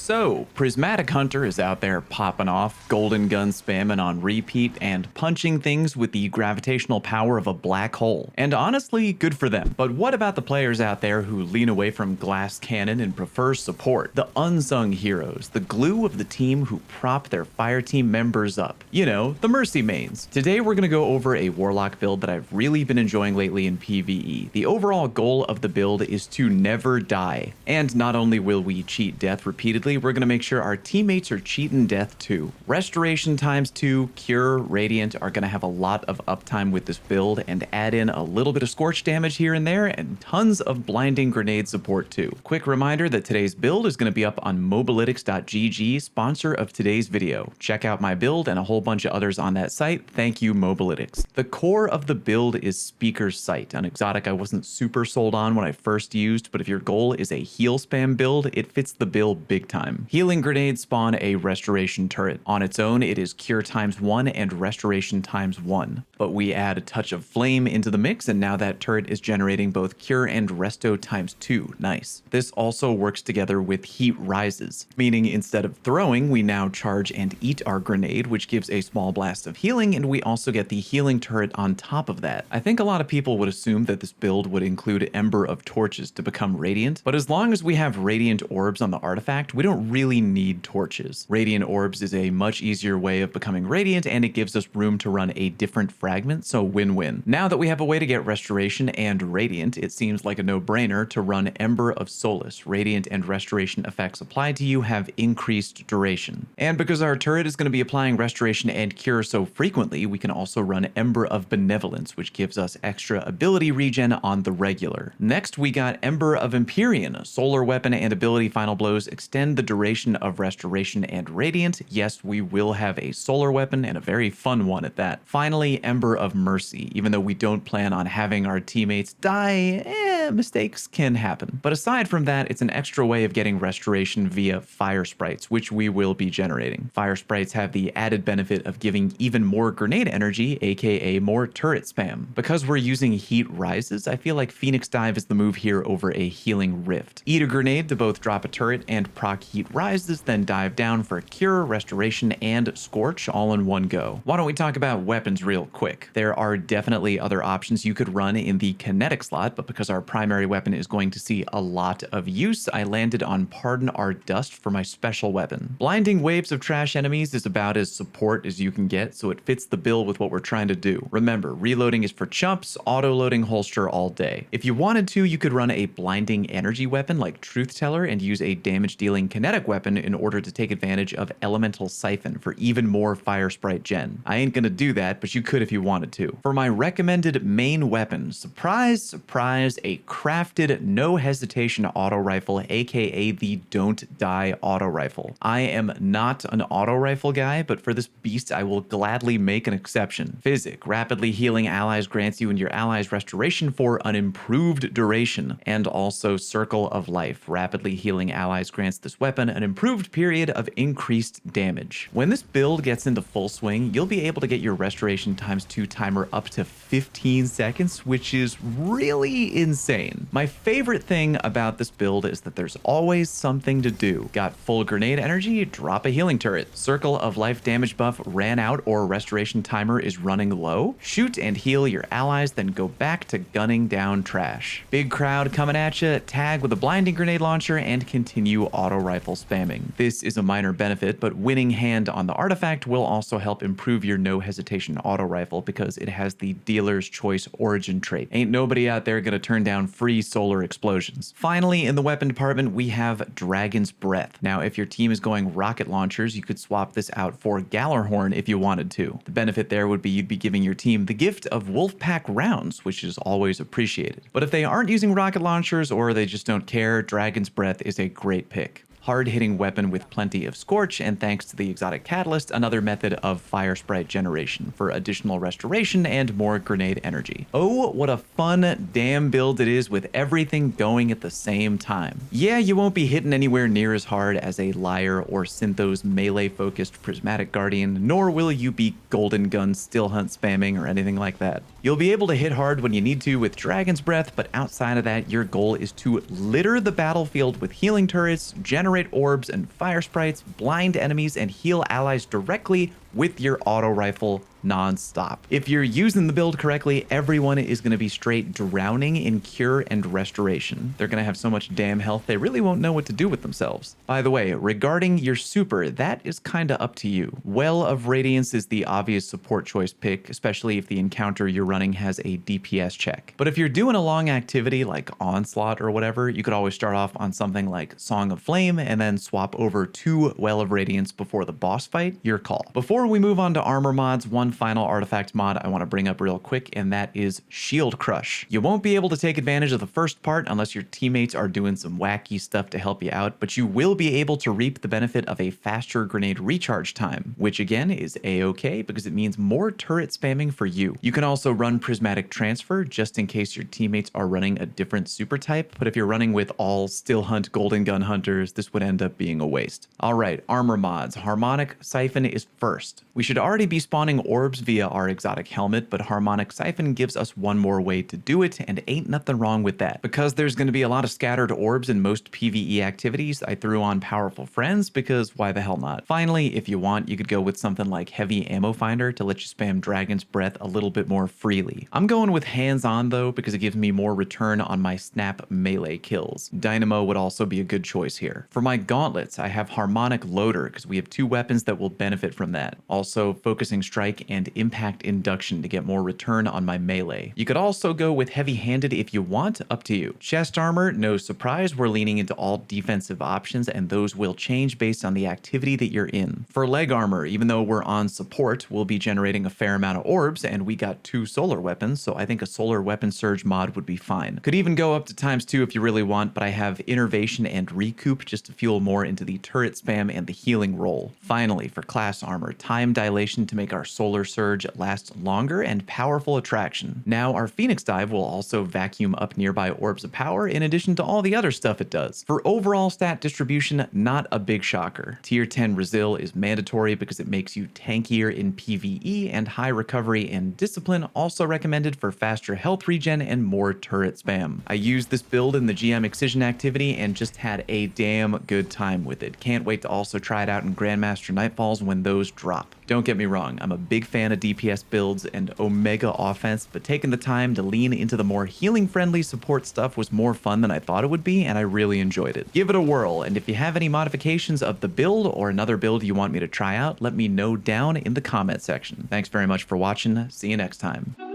So, Prismatic Hunter is out there popping off, golden gun spamming on repeat, and punching things with the gravitational power of a black hole. And honestly, good for them. But what about the players out there who lean away from glass cannon and prefer support? The unsung heroes, the glue of the team who prop their fire team members up. You know, the Mercy mains. Today we're gonna go over a Warlock build that I've really been enjoying lately in PvE. The overall goal of the build is to never die. And not only will we cheat death repeatedly, we're going to make sure our teammates are cheating death too. Restoration ×2, Cure, Radiant are going to have a lot of uptime with this build and add in a little bit of scorch damage here and there and tons of blinding grenade support too. Quick reminder that today's build is going to be up on mobalytics.gg, sponsor of today's video. Check out my build and a whole bunch of others on that site. Thank you, Mobalytics. The core of the build is Speaker's Sight, an exotic I wasn't super sold on when I first used, but if your goal is a heal spam build, it fits the bill big time. Healing grenades spawn a restoration turret. On its own, it is cure ×1 and restoration ×1. But we add a touch of flame into the mix, and now that turret is generating both cure and resto ×2. Nice. This also works together with heat rises, meaning instead of throwing, we now charge and eat our grenade, which gives a small blast of healing, and we also get the healing turret on top of that. I think a lot of people would assume that this build would include Ember of Torches to become Radiant, but as long as we have Radiant Orbs on the artifact, we don't really need torches. Radiant Orbs is a much easier way of becoming Radiant, and it gives us room to run a different fragment, so win-win. Now that we have a way to get Restoration and Radiant, it seems like a no-brainer to run Ember of Solace. Radiant and Restoration effects applied to you have increased duration. And because our turret is going to be applying Restoration and Cure so frequently, we can also run Ember of Benevolence, which gives us extra ability regen on the regular. Next, we got Ember of Empyrean. Solar weapon and ability final blows extend the duration of Restoration and Radiant. Yes, we will have a solar weapon, and a very fun one at that. Finally, Ember of Mercy. Even though we don't plan on having our teammates die, mistakes can happen. But aside from that, it's an extra way of getting restoration via fire sprites, which we will be generating. Fire sprites have the added benefit of giving even more grenade energy, aka more turret spam. Because we're using heat rises, I feel like Phoenix Dive is the move here over a healing rift. Eat a grenade to both drop a turret and proc heat rises, then dive down for cure, restoration, and scorch all in one go. Why don't we talk about weapons real quick? There are definitely other options you could run in the kinetic slot, but because our primary weapon is going to see a lot of use, I landed on Pardon Our Dust for my special weapon. Blinding waves of trash enemies is about as support as you can get, so it fits the bill with what we're trying to do. Remember, reloading is for chumps, auto-loading holster all day. If you wanted to, you could run a blinding energy weapon like Truth Teller and use a damage-dealing kinetic weapon in order to take advantage of Elemental Siphon for even more fire sprite gen. I ain't gonna do that, but you could if you wanted to. For my recommended main weapon, surprise, surprise, a crafted no hesitation auto rifle, aka the Don't Die auto rifle. I am not an auto rifle guy, but for this beast I will gladly make an exception. Physic, rapidly healing allies grants you and your allies restoration for an improved duration, and also Circle of Life. Rapidly healing allies grants this weapon an improved period of increased damage. When this build gets into full swing, you'll be able to get your restoration ×2 timer up to 15 seconds, which is really insane. My favorite thing about this build is that there's always something to do. Got full grenade energy? Drop a healing turret. Circle of Life damage buff ran out or restoration timer is running low? Shoot and heal your allies, then go back to gunning down trash. Big crowd coming at you, tag with a blinding grenade launcher and continue auto rifle spamming. This is a minor benefit, but winning hand on the artifact will also help improve your no hesitation auto rifle because it has the dealer's choice origin trait. Ain't nobody out there gonna turn down free solar explosions. Finally, in the weapon department, we have Dragon's Breath. Now, if your team is going rocket launchers, you could swap this out for Gallarhorn if you wanted to. The benefit there would be you'd be giving your team the gift of Wolfpack rounds, which is always appreciated. But if they aren't using rocket launchers or they just don't care, Dragon's Breath is a great pick. Hard-hitting weapon with plenty of scorch, and thanks to the exotic catalyst, another method of fire sprite generation for additional restoration and more grenade energy. Oh, what a fun damn build it is with everything going at the same time. Yeah, you won't be hitting anywhere near as hard as a Liar or Syntho's melee-focused Prismatic Guardian, nor will you be Golden Gun Still Hunt spamming or anything like that. You'll be able to hit hard when you need to with Dragon's Breath, but outside of that, your goal is to litter the battlefield with healing turrets, generate generate orbs and fire sprites, blind enemies, and heal allies directly with your auto rifle non-stop. If you're using the build correctly, everyone is going to be straight drowning in cure and restoration. They're going to have so much damn health they really won't know what to do with themselves. By the way, regarding your super, that is kinda up to you. Well of Radiance is the obvious support choice pick, especially if the encounter you're running has a DPS check. But if you're doing a long activity like Onslaught or whatever, you could always start off on something like Song of Flame and then swap over to Well of Radiance before the boss fight, your call. Before we move on to armor mods, one final artifact mod I want to bring up real quick, and that is Shield Crush. You won't be able to take advantage of the first part unless your teammates are doing some wacky stuff to help you out, but you will be able to reap the benefit of a faster grenade recharge time, which again is a-okay because it means more turret spamming for you. You can also run Prismatic Transfer just in case your teammates are running a different super type, but if you're running with all Still Hunt Golden Gun Hunters, this would end up being a waste. Alright, armor mods. Harmonic Siphon is first. We should already be spawning orbs via our exotic helmet, but Harmonic Siphon gives us one more way to do it, and ain't nothing wrong with that. Because there's going to be a lot of scattered orbs in most PvE activities, I threw on Powerful Friends because why the hell not? Finally, if you want, you could go with something like Heavy Ammo Finder to let you spam Dragon's Breath a little bit more freely. I'm going with Hands-On though because it gives me more return on my snap melee kills. Dynamo would also be a good choice here. For my gauntlets, I have Harmonic Loader because we have two weapons that will benefit from that. Also, Focusing Strike and Impact Induction to get more return on my melee. You could also go with Heavy-Handed if you want, up to you. Chest armor, no surprise, we're leaning into all defensive options and those will change based on the activity that you're in. For leg armor, even though we're on support, we'll be generating a fair amount of orbs and we got two solar weapons, so I think a solar weapon surge mod would be fine. Could even go up to ×2 if you really want, but I have Innervation and Recoup just to fuel more into the turret spam and the healing roll. Finally, for class armor, Time Dilation to make our solar surge last longer and Powerful Attraction. Now our Phoenix Dive will also vacuum up nearby orbs of power in addition to all the other stuff it does. For overall stat distribution, not a big shocker. Tier 10 Resil is mandatory because it makes you tankier in PvE, and high recovery and discipline also recommended for faster health regen and more turret spam. I used this build in the GM Excision activity and just had a damn good time with it. Can't wait to also try it out in Grandmaster Nightfalls when those drop. Don't get me wrong, I'm a big fan of DPS builds and Omega offense, but taking the time to lean into the more healing-friendly support stuff was more fun than I thought it would be, and I really enjoyed it. Give it a whirl, and if you have any modifications of the build or another build you want me to try out, let me know down in the comment section. Thanks very much for watching. See you next time.